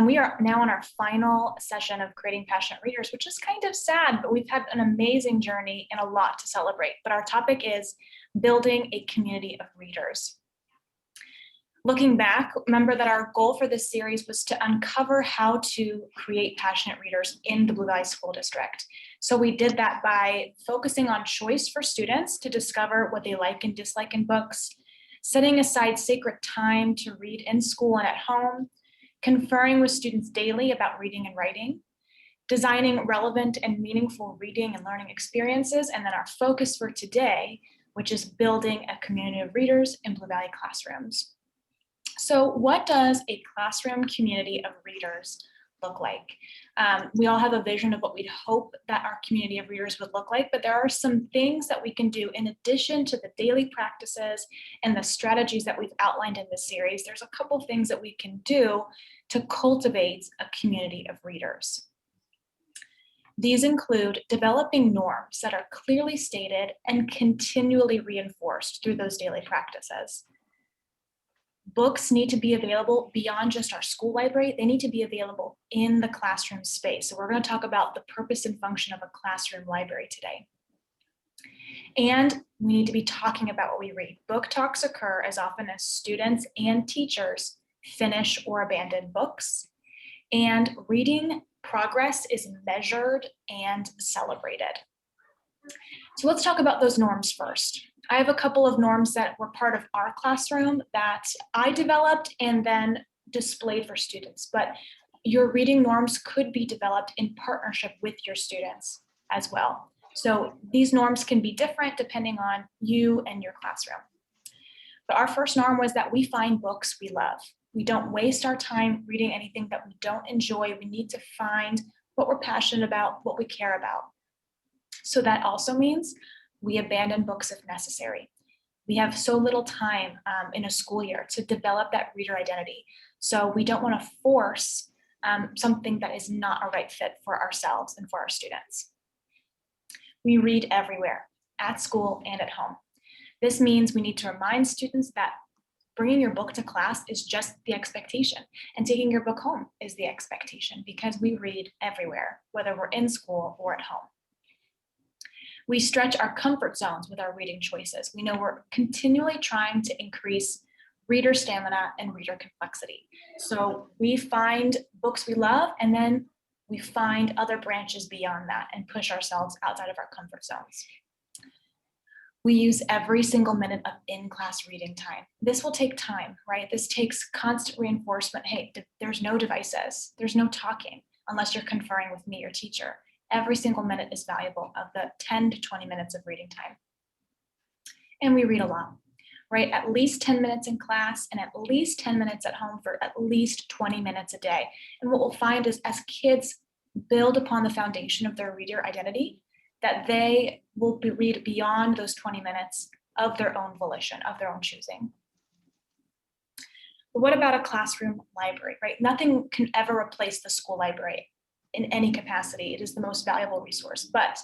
We are now on our final session of creating passionate readers, which is kind of sad, but we've had an amazing journey and a lot to celebrate. But our topic is building a community of readers. Looking back, remember that our goal for this series was to uncover how to create passionate readers in the Blue Valley School District. So we did that by focusing on choice for students to discover what they like and dislike in books, setting aside sacred time to read in school and at home, conferring with students daily about reading and writing, designing relevant and meaningful reading and learning experiences, and then our focus for today, which is building a community of readers in Blue Valley classrooms. So what does a classroom community of readers look like? We all have a vision of what we'd hope that our community of readers would look like, but there are some things that we can do in addition to the daily practices and the strategies that we've outlined in this series. There's a couple things that we can do to cultivate a community of readers. These include developing norms that are clearly stated and continually reinforced through those daily practices. Books need to be available beyond just our school library. They need to be available in the classroom space. So we're going to talk about the purpose and function of a classroom library today. And we need to be talking about what we read. Book talks occur as often as students and teachers finish or abandon books. And reading progress is measured and celebrated. So let's talk about those norms first. I have a couple of norms that were part of our classroom that I developed and then displayed for students, but your reading norms could be developed in partnership with your students as well. So these norms can be different depending on you and your classroom. But our first norm was that we find books we love. We don't waste our time reading anything that we don't enjoy. We need to find what we're passionate about, what we care about. So that also means we abandon books if necessary. We have so little time in a school year to develop that reader identity. So we don't want to force something that is not a right fit for ourselves and for our students. We read everywhere, at school and at home. This means we need to remind students that bringing your book to class is just the expectation, and taking your book home is the expectation, because we read everywhere, whether we're in school or at home. We stretch our comfort zones with our reading choices. We know we're continually trying to increase reader stamina and reader complexity. So we find books we love, and then we find other branches beyond that and push ourselves outside of our comfort zones. We use every single minute of in-class reading time. This will take time, right? This takes constant reinforcement. Hey, there's no devices, there's no talking unless you're conferring with me, your teacher. Every single minute is valuable of the 10 to 20 minutes of reading time. And we read a lot, right? At least 10 minutes in class and at least 10 minutes at home for at least 20 minutes a day. And what we'll find is as kids build upon the foundation of their reader identity, that they will read beyond those 20 minutes of their own volition, of their own choosing. But what about a classroom library, right? Nothing can ever replace the school library in any capacity. It is the most valuable resource, but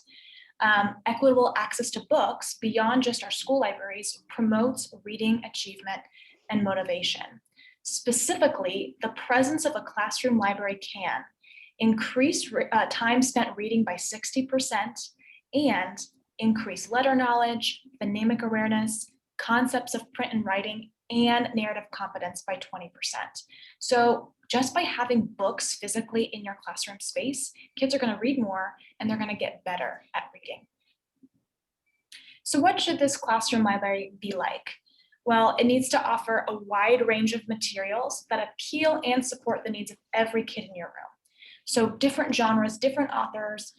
equitable access to books beyond just our school libraries promotes reading achievement and motivation. Specifically, the presence of a classroom library can increase time spent reading by 60% and increase letter knowledge, phonemic awareness, concepts of print and writing, and narrative competence by 20%. So just by having books physically in your classroom space, kids are going to read more and they're going to get better at reading. So what should this classroom library be like? Well, it needs to offer a wide range of materials that appeal and support the needs of every kid in your room. So different genres, different authors,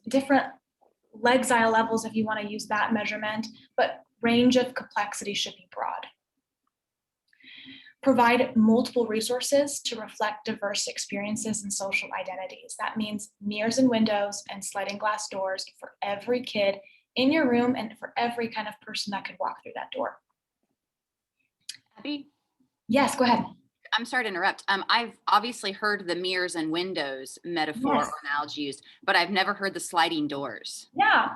different Lexile levels if you want to use that measurement, but range of complexity should be broad. Provide multiple resources to reflect diverse experiences and social identities. That means mirrors and windows and sliding glass doors for every kid in your room and for every kind of person that could walk through that door. Abby? Yes, go ahead. I'm sorry to interrupt. I've obviously heard the mirrors and windows metaphor Yes. or analogy used, but I've never heard the sliding doors. Yeah,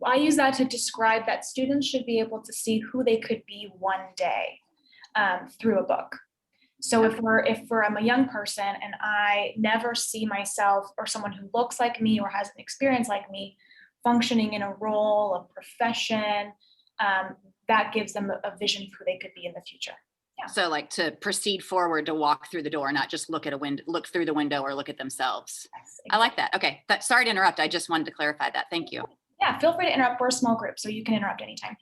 I use that to describe that students should be able to see who they could be one day through a book. So if I'm a young person and I never see myself or someone who looks like me or has an experience like me functioning in a role, a profession, that gives them a vision of who they could be in the future. Yeah. So like to proceed forward, to walk through the door, not just look at a window, look through the window or look at themselves. Yes, exactly. I like that. Okay. Sorry to interrupt. I just wanted to clarify that. Thank you. Yeah, feel free to interrupt. We're a small group, so you can interrupt anytime.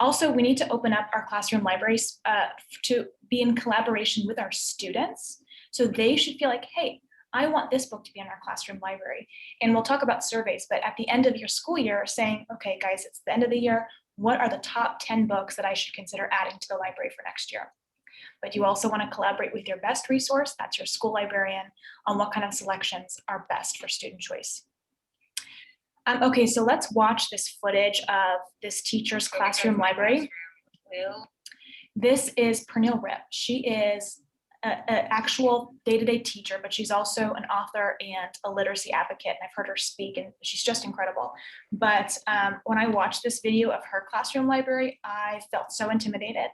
Also, we need to open up our classroom libraries to be in collaboration with our students. So they should feel like, hey, I want this book to be in our classroom library. And we'll talk about surveys, but at the end of your school year, saying, okay, guys, it's the end of the year. What are the top 10 books that I should consider adding to the library for next year? But you also want to collaborate with your best resource, that's your school librarian, on what kind of selections are best for student choice. Okay, so let's watch this footage of this teacher's classroom library. This is Pernille Rip. She is an actual day-to-day teacher, but she's also an author and a literacy advocate. And I've heard her speak, and she's just incredible. But when I watched this video of her classroom library, I felt so intimidated.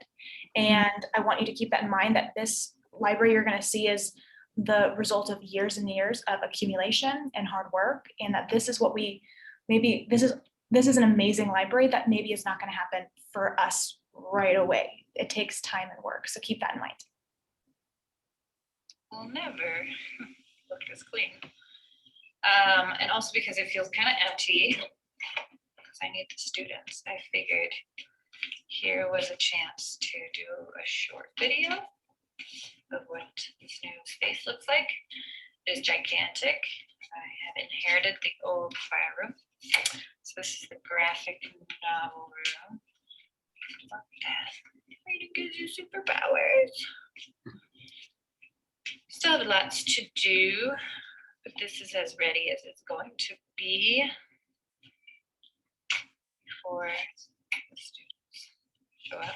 And I want you to keep that in mind, that this library you're going to see is the result of years and years of accumulation and hard work, and that this is what we this is an amazing library that maybe is not going to happen for us right away. It takes time and work, so keep that in mind. Will never look this clean, and also because it feels kind of empty because I need the students. I figured here was a chance to do a short video of what this new space looks like. It is gigantic. I have inherited the old fire room. So this is the graphic novel room. Love that. Reading gives you superpowers. Still have lots to do, but this is as ready as it's going to be for the students to show up.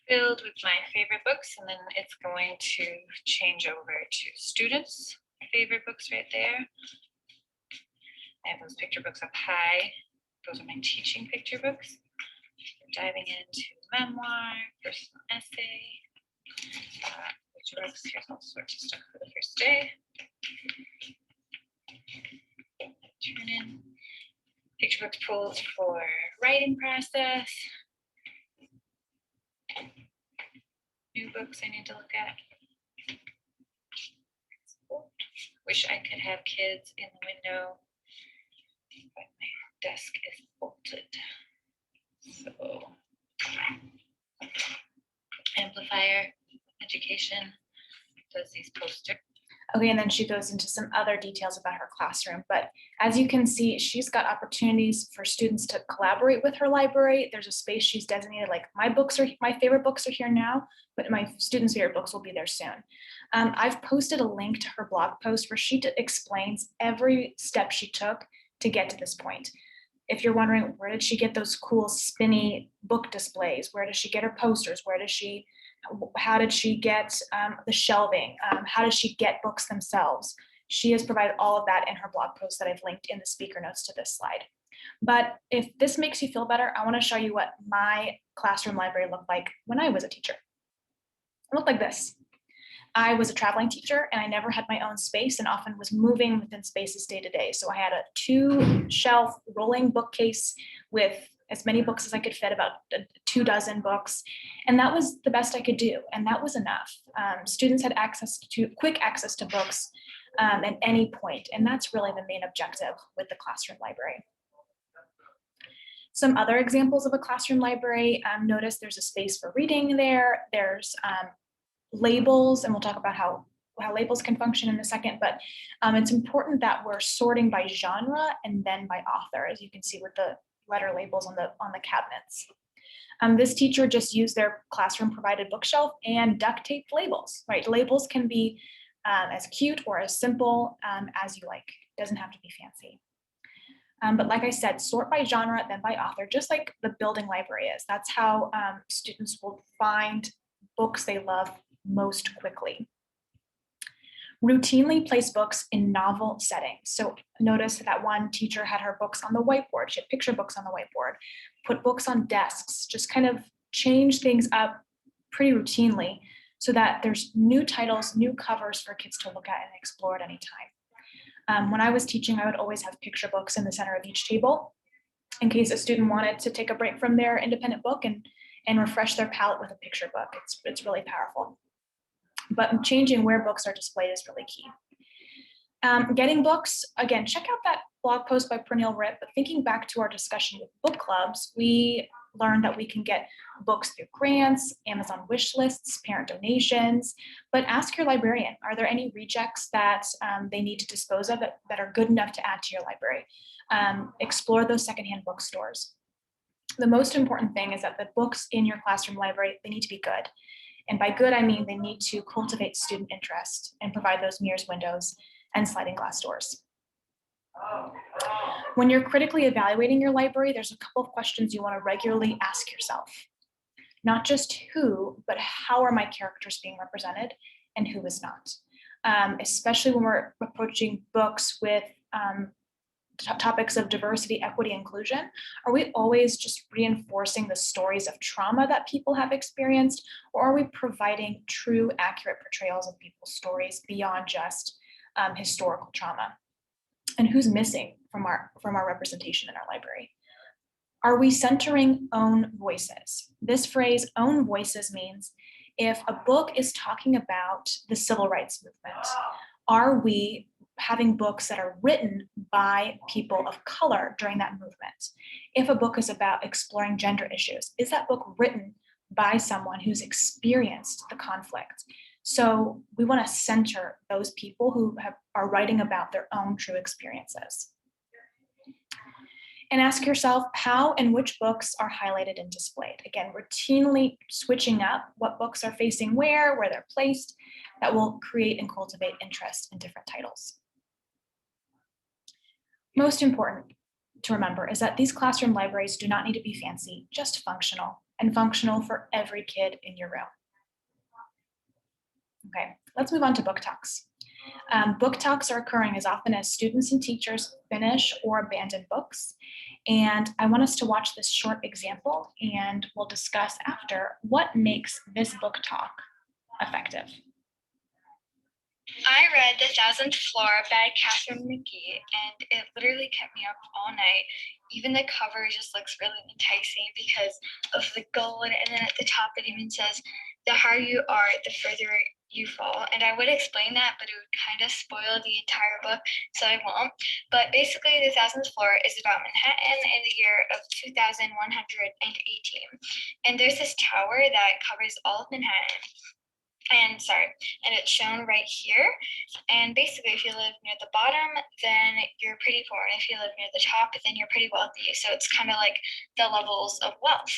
Filled with my favorite books, and then it's going to change over to students' favorite books right there. I have those picture books up high. Those are my teaching picture books. We're diving into memoir, personal essay, picture books. Here's all sorts of stuff for the first day. Turn in picture books pulled for writing process. New books I need to look at. Wish I could have kids in the window, but my desk is bolted. So, Amplifier Education does these posters. Okay, and then she goes into some other details about her classroom. But as you can see, she's got opportunities for students to collaborate with her library. There's a space she's designated, like my favorite books are here now, but my students' favorite books will be there soon. I've posted a link to her blog post where she explains every step she took to get to this point. If you're wondering, where did she get those cool spinny book displays? Where does she get her posters? How did she get the shelving? How does she get books themselves? She has provided all of that in her blog post that I've linked in the speaker notes to this slide. But if this makes you feel better, I want to show you what my classroom library looked like when I was a teacher. It looked like this. I was a traveling teacher and I never had my own space and often was moving within spaces day to day. So I had a 2-shelf rolling bookcase with as many books as I could fit, about 24 books. And that was the best I could do. And that was enough. Students had quick access to books at any point. And that's really the main objective with the classroom library. Some other examples of a classroom library, notice there's a space for reading there. There's labels, and we'll talk about how labels can function in a second, but it's important that we're sorting by genre and then by author, as you can see with the letter labels on the cabinets. This teacher just used their classroom provided bookshelf and duct taped labels, right? Labels can be as cute or as simple as you like. It doesn't have to be fancy. But like I said, sort by genre, then by author, just like the building library is. That's how students will find books they love most quickly. Routinely place books in novel settings. So notice that one teacher had her books on the whiteboard. She had picture books on the whiteboard. Put books on desks. Just kind of change things up pretty routinely so that there's new titles, new covers for kids to look at and explore at any time. When I was teaching, I would always have picture books in the center of each table in case a student wanted to take a break from their independent book and refresh their palette with a picture book. It's really powerful. But changing where books are displayed is really key. Getting books, again, check out that blog post by Pernille Ripp, but thinking back to our discussion with book clubs, we learned that we can get books through grants, Amazon wish lists, parent donations, but ask your librarian, are there any rejects that they need to dispose of that are good enough to add to your library? Explore those secondhand bookstores. The most important thing is that the books in your classroom library, they need to be good. And by good, I mean they need to cultivate student interest and provide those mirrors, windows, and sliding glass doors. When you're critically evaluating your library, there's a couple of questions you want to regularly ask yourself. Not just who, but how are my characters being represented and who is not? Especially when we're approaching books with topics of diversity, equity, inclusion, are we always just reinforcing the stories of trauma that people have experienced, or are we providing true, accurate portrayals of people's stories beyond just historical trauma? And who's missing from our representation in our library? Are we centering own voices? This phrase, own voices, means if a book is talking about the civil rights movement, are we having books that are written by people of color during that movement? If a book is about exploring gender issues, is that book written by someone who's experienced the conflict? So we want to center those people who are writing about their own true experiences. And ask yourself how and which books are highlighted and displayed. Again, routinely switching up what books are facing where they're placed, that will create and cultivate interest in different titles. Most important to remember is that these classroom libraries do not need to be fancy, just functional, and functional for every kid in your room. Okay, let's move on to book talks. Book talks are occurring as often as students and teachers finish or abandon books. And I want us to watch this short example, and we'll discuss after what makes this book talk effective. I read The 1,000th Floor by Catherine McGee, and it literally kept me up all night. Even the cover just looks really enticing because of the gold, and then at the top it even says, the higher you are, the further you fall. And I would explain that, but it would kind of spoil the entire book, so I won't. But basically, The 1,000th Floor is about Manhattan in the year of 2118. And there's this tower that covers all of Manhattan. And it's shown right here. And basically, if you live near the bottom, then you're pretty poor. And if you live near the top, then you're pretty wealthy. So it's kind of like the levels of wealth.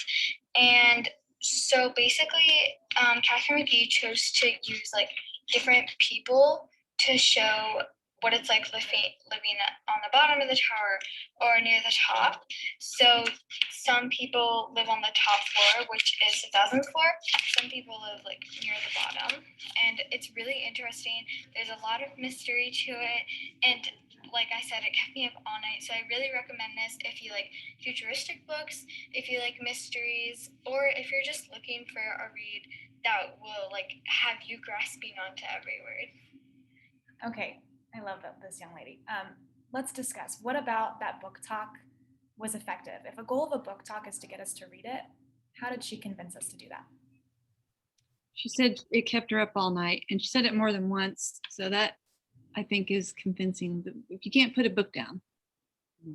And so basically, Catherine McGee chose to use like different people to show what it's like living on the bottom of the tower or near the top. So some people live on the top floor, which is the 1,000th floor. Some people live like near the bottom. And it's really interesting. There's a lot of mystery to it. And like I said, it kept me up all night. So I really recommend this if you like futuristic books, if you like mysteries, or if you're just looking for a read that will like have you grasping onto every word. Okay, I love this young lady. Let's discuss, what about that book talk was effective? If a goal of a book talk is to get us to read it, how did she convince us to do that? She said it kept her up all night, and she said it more than once. So that, I think, is convincing. If you can't put a book down.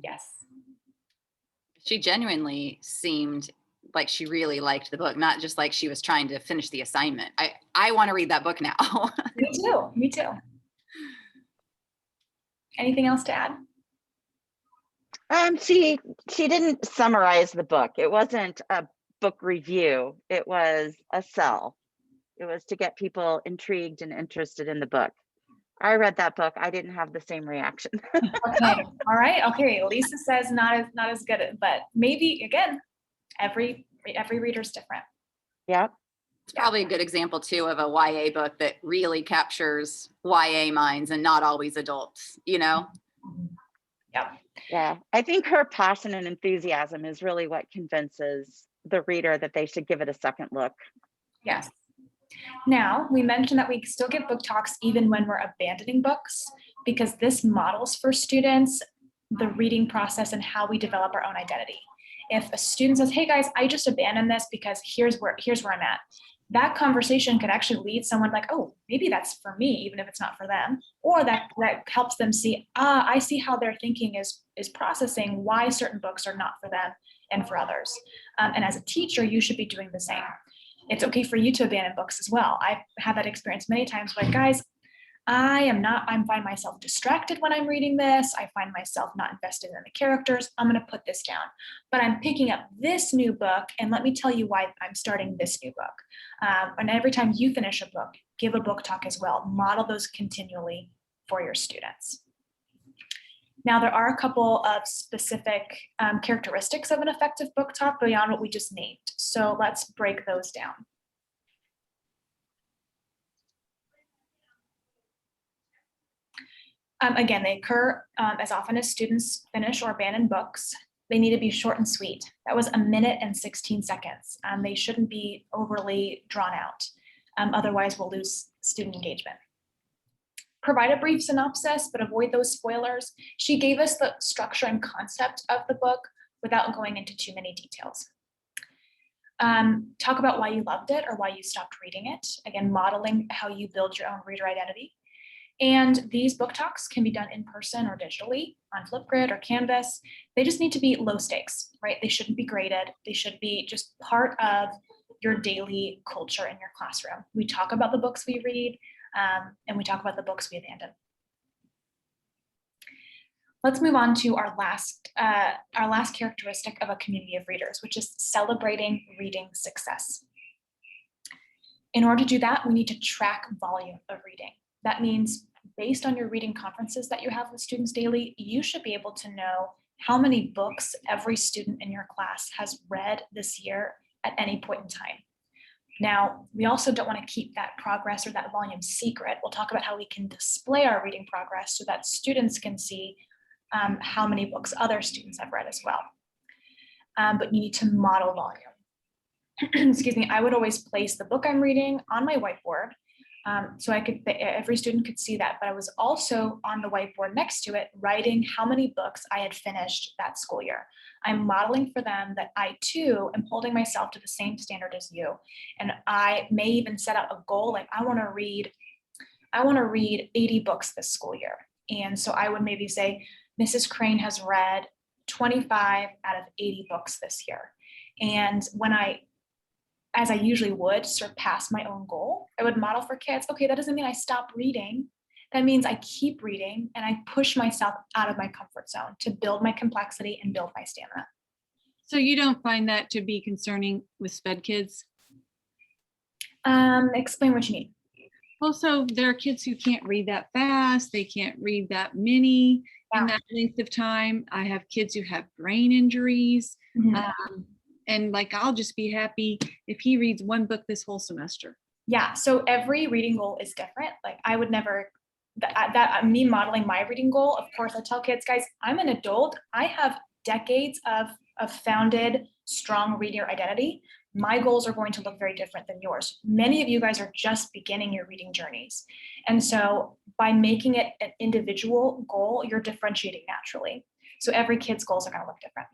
Yes. She genuinely seemed like she really liked the book, not just like she was trying to finish the assignment. I want to read that book now. Me too. Anything else to add? She didn't summarize the book. It wasn't a book review. It was a sell. It was to get people intrigued and interested in the book. I read that book. I didn't have the same reaction. Okay. All right. Okay. Lisa says not as good, but maybe again, every reader's different. Yeah. It's probably a good example too of a YA book that really captures YA minds and not always adults, you know? Yeah. Yeah, I think her passion and enthusiasm is really what convinces the reader that they should give it a second look. Yes. Now, we mentioned that we still give book talks even when we're abandoning books, because this models for students the reading process and how we develop our own identity. If a student says, hey guys, I just abandoned this because here's where I'm at, that conversation could actually lead someone like, oh, maybe that's for me, even if it's not for them. Or that helps them see, I see how their thinking is processing why certain books are not for them and for others. And as a teacher, you should be doing the same. It's okay for you to abandon books as well. I've had that experience many times where, guys, I find myself distracted when I'm reading this. I find myself not invested in the characters. I'm going to put this down, but I'm picking up this new book. And let me tell you why I'm starting this new book. And every time you finish a book, give a book talk as well. Model those continually for your students. Now, there are a couple of specific characteristics of an effective book talk beyond what we just named. So let's break those down. Again, they occur as often as students finish or abandon books. They need to be short and sweet. That was 1 minute and 16 seconds. They shouldn't be overly drawn out. Otherwise, we'll lose student engagement. Provide a brief synopsis, but avoid those spoilers. She gave us the structure and concept of the book without going into too many details. Talk about why you loved it or why you stopped reading it. Again, modeling how you build your own reader identity. And these book talks can be done in person or digitally on Flipgrid or Canvas. They just need to be low stakes, right? They shouldn't be graded. They should be just part of your daily culture in your classroom. We talk about the books we read, and we talk about the books we abandon. Let's move on to our last characteristic of a community of readers, which is celebrating reading success. In order to do that, we need to track volume of reading. That means based on your reading conferences that you have with students daily, you should be able to know how many books every student in your class has read this year at any point in time. Now, we also don't want to keep that progress or that volume secret. We'll talk about how we can display our reading progress so that students can see how many books other students have read as well. But you need to model volume. Excuse me, I would always place the book I'm reading on my whiteboard. So every student could see that, but I was also on the whiteboard next to it, writing how many books I had finished that school year. I'm modeling for them that I too am holding myself to the same standard as you. And I may even set out a goal, like I want to read 80 books this school year. And so I would maybe say, Mrs. Crane has read 25 out of 80 books this year. And when as I usually would, surpass my own goal, I would model for kids, okay, that doesn't mean I stop reading. That means I keep reading and I push myself out of my comfort zone to build my complexity and build my stamina. So you don't find that to be concerning with SPED kids? Explain what you mean. Also, there are kids who can't read that fast. They can't read that many in that length of time. I have kids who have brain injuries. Mm-hmm. And like, I'll just be happy if he reads one book this whole semester. Yeah, so every reading goal is different. Like I would never, me modeling my reading goal, of course, I tell kids, guys, I'm an adult. I have decades of founded strong reader identity. My goals are going to look very different than yours. Many of you guys are just beginning your reading journeys. And so by making it an individual goal, you're differentiating naturally. So every kid's goals are going to look different.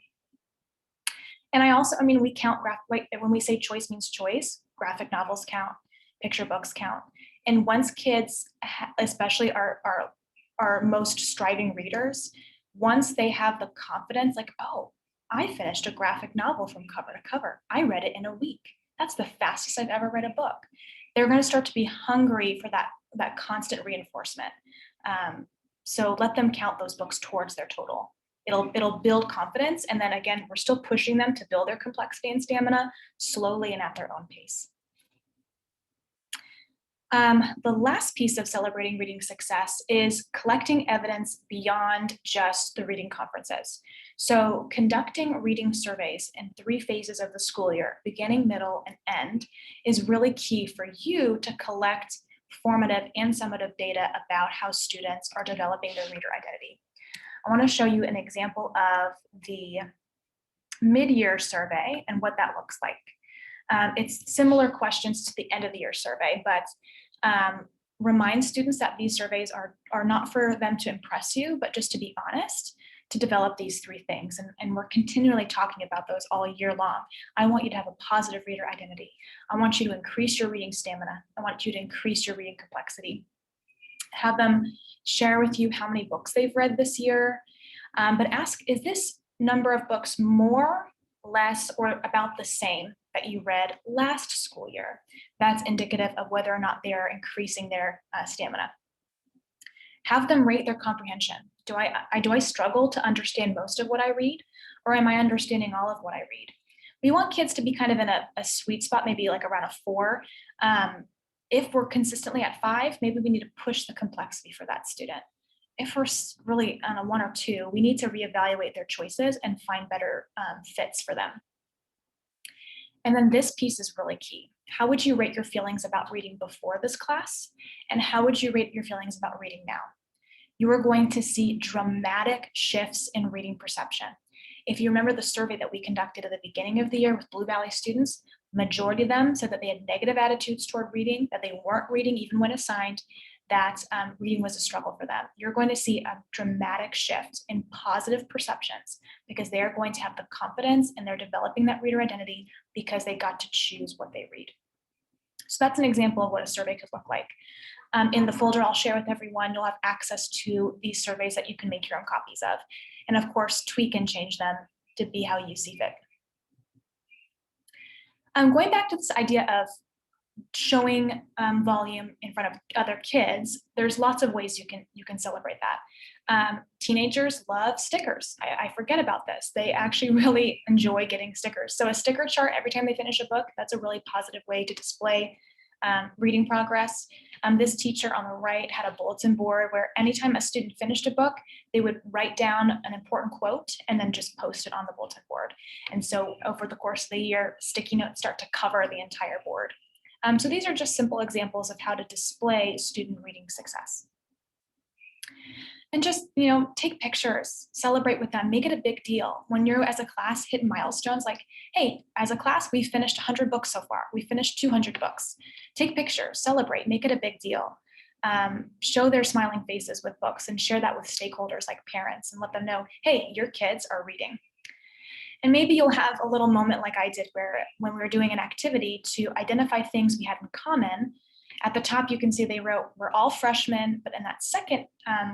And we count like when we say choice means choice, graphic novels count, picture books count. And once kids, especially our most striving readers, once they have the confidence, like, oh, I finished a graphic novel from cover to cover. I read it in a week. That's the fastest I've ever read a book. They're going to start to be hungry for that constant reinforcement. So let them count those books towards their total. It'll build confidence. And then again, we're still pushing them to build their complexity and stamina slowly and at their own pace. The last piece of celebrating reading success is collecting evidence beyond just the reading conferences. So conducting reading surveys in 3 phases of the school year, beginning, middle, and end, is really key for you to collect formative and summative data about how students are developing their reader identity. I want to show you an example of the mid-year survey and what that looks like. It's similar questions to the end of the year survey, but remind students that these surveys are not for them to impress you, but just to be honest, to develop these 3 things. And we're continually talking about those all year long. I want you to have a positive reader identity. I want you to increase your reading stamina. I want you to increase your reading complexity. Have them share with you how many books they've read this year, but ask, is this number of books more, less, or about the same that you read last school year? That's indicative of whether or not they are increasing their stamina. Have them rate their comprehension. Do I struggle to understand most of what I read, or am I understanding all of what I read? We want kids to be kind of in a sweet spot, maybe like around a 4. If we're consistently at 5, maybe we need to push the complexity for that student. If we're really on a 1 or 2, we need to reevaluate their choices and find better fits for them. And then this piece is really key. How would you rate your feelings about reading before this class? And how would you rate your feelings about reading now? You are going to see dramatic shifts in reading perception. If you remember the survey that we conducted at the beginning of the year with Blue Valley students, majority of them said that they had negative attitudes toward reading, that they weren't reading even when assigned, that reading was a struggle for them. You're going to see a dramatic shift in positive perceptions because they are going to have the confidence and they're developing that reader identity because they got to choose what they read. So that's an example of what a survey could look like. In the folder I'll share with everyone, you'll have access to these surveys that you can make your own copies of. And of course, tweak and change them to be how you see fit. Going back to this idea of showing volume in front of other kids, there's lots of ways you can celebrate that. Teenagers love stickers. I forget about this. They actually really enjoy getting stickers. So a sticker chart every time they finish a book, that's a really positive way to display reading progress. This teacher on the right had a bulletin board where anytime a student finished a book, they would write down an important quote and then just post it on the bulletin board. And so over the course of the year, sticky notes start to cover the entire board. So these are just simple examples of how to display student reading success. And just, take pictures, celebrate with them, make it a big deal. When you're as a class hit milestones like, hey, as a class, we finished 100 books so far. We finished 200 books. Take pictures, celebrate, make it a big deal. Show their smiling faces with books and share that with stakeholders like parents and let them know, hey, your kids are reading. And maybe you'll have a little moment like I did where when we were doing an activity to identify things we had in common. At the top, you can see they wrote, we're all freshmen, but in that second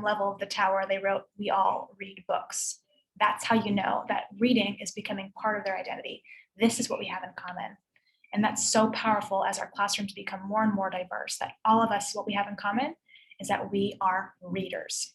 level of the tower, they wrote, we all read books. That's how you know that reading is becoming part of their identity. This is what we have in common. And that's so powerful as our classrooms become more and more diverse, that all of us, what we have in common is that we are readers.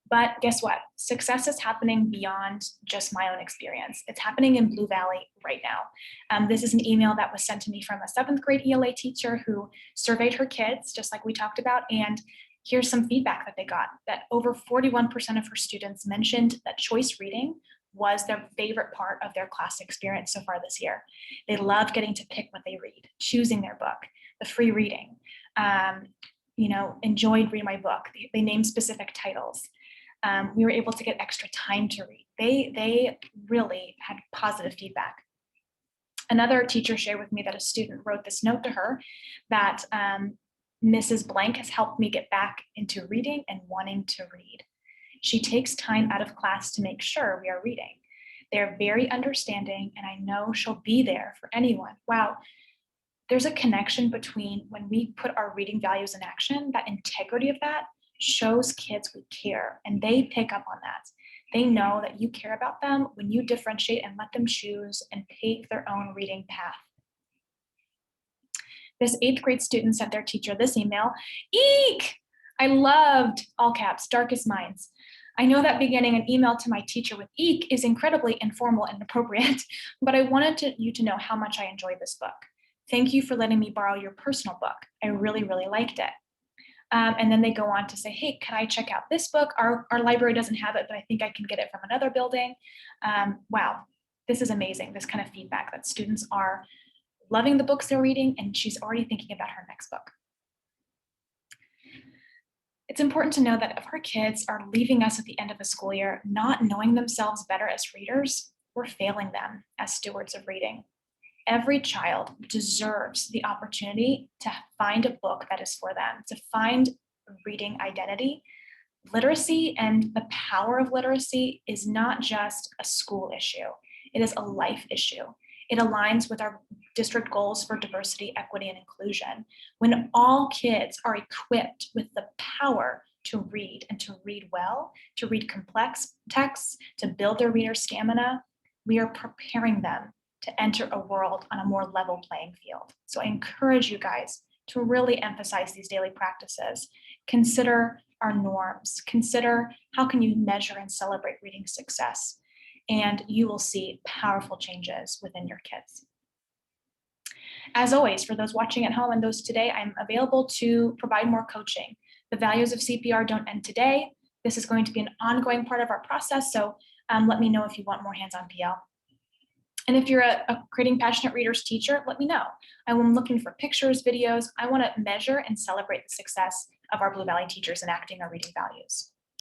But guess what? Success is happening beyond just my own experience. It's happening in Blue Valley right now. This is an email that was sent to me from a 7th grade ELA teacher who surveyed her kids, just like we talked about. And here's some feedback that they got, that over 41% of her students mentioned that choice reading was their favorite part of their class experience so far this year. They love getting to pick what they read, choosing their book, the free reading, enjoyed reading my book. They named specific titles. We were able to get extra time to read. They really had positive feedback. Another teacher shared with me that a student wrote this note to her that Mrs. Blank has helped me get back into reading and wanting to read. She takes time out of class to make sure we are reading. They're very understanding, and I know she'll be there for anyone. Wow. There's a connection between when we put our reading values in action, that integrity of that shows kids we care, and they pick up on that. They know that you care about them when you differentiate and let them choose and take their own reading path. This 8th grade student sent their teacher this email. Eek! I loved, all caps, Darkest Minds. I know that beginning an email to my teacher with eek is incredibly informal and appropriate, but I wanted you to know how much I enjoyed this book. Thank you for letting me borrow your personal book. I really, really liked it. And then they go on to say, hey, can I check out this book? Our library doesn't have it, but I think I can get it from another building. Wow, this is amazing, this kind of feedback that students are loving the books they're reading, and she's already thinking about her next book. It's important to know that if our kids are leaving us at the end of the school year, not knowing themselves better as readers, we're failing them as stewards of reading. Every child deserves the opportunity to find a book that is for them, to find reading identity. Literacy and the power of literacy is not just a school issue, it is a life issue. It aligns with our district goals for diversity, equity, and inclusion. When all kids are equipped with the power to read and to read well, to read complex texts, to build their reader stamina, we are preparing them to enter a world on a more level playing field. So I encourage you guys to really emphasize these daily practices. Consider our norms. Consider how can you measure and celebrate reading success, and you will see powerful changes within your kids. As always, for those watching at home and those today, I'm available to provide more coaching. The values of CPR don't end today. This is going to be an ongoing part of our process, so let me know if you want more hands-on PL. And if you're a Creating Passionate Readers teacher, let me know. I'm looking for pictures, videos. I want to measure and celebrate the success of our Blue Valley teachers enacting our reading values.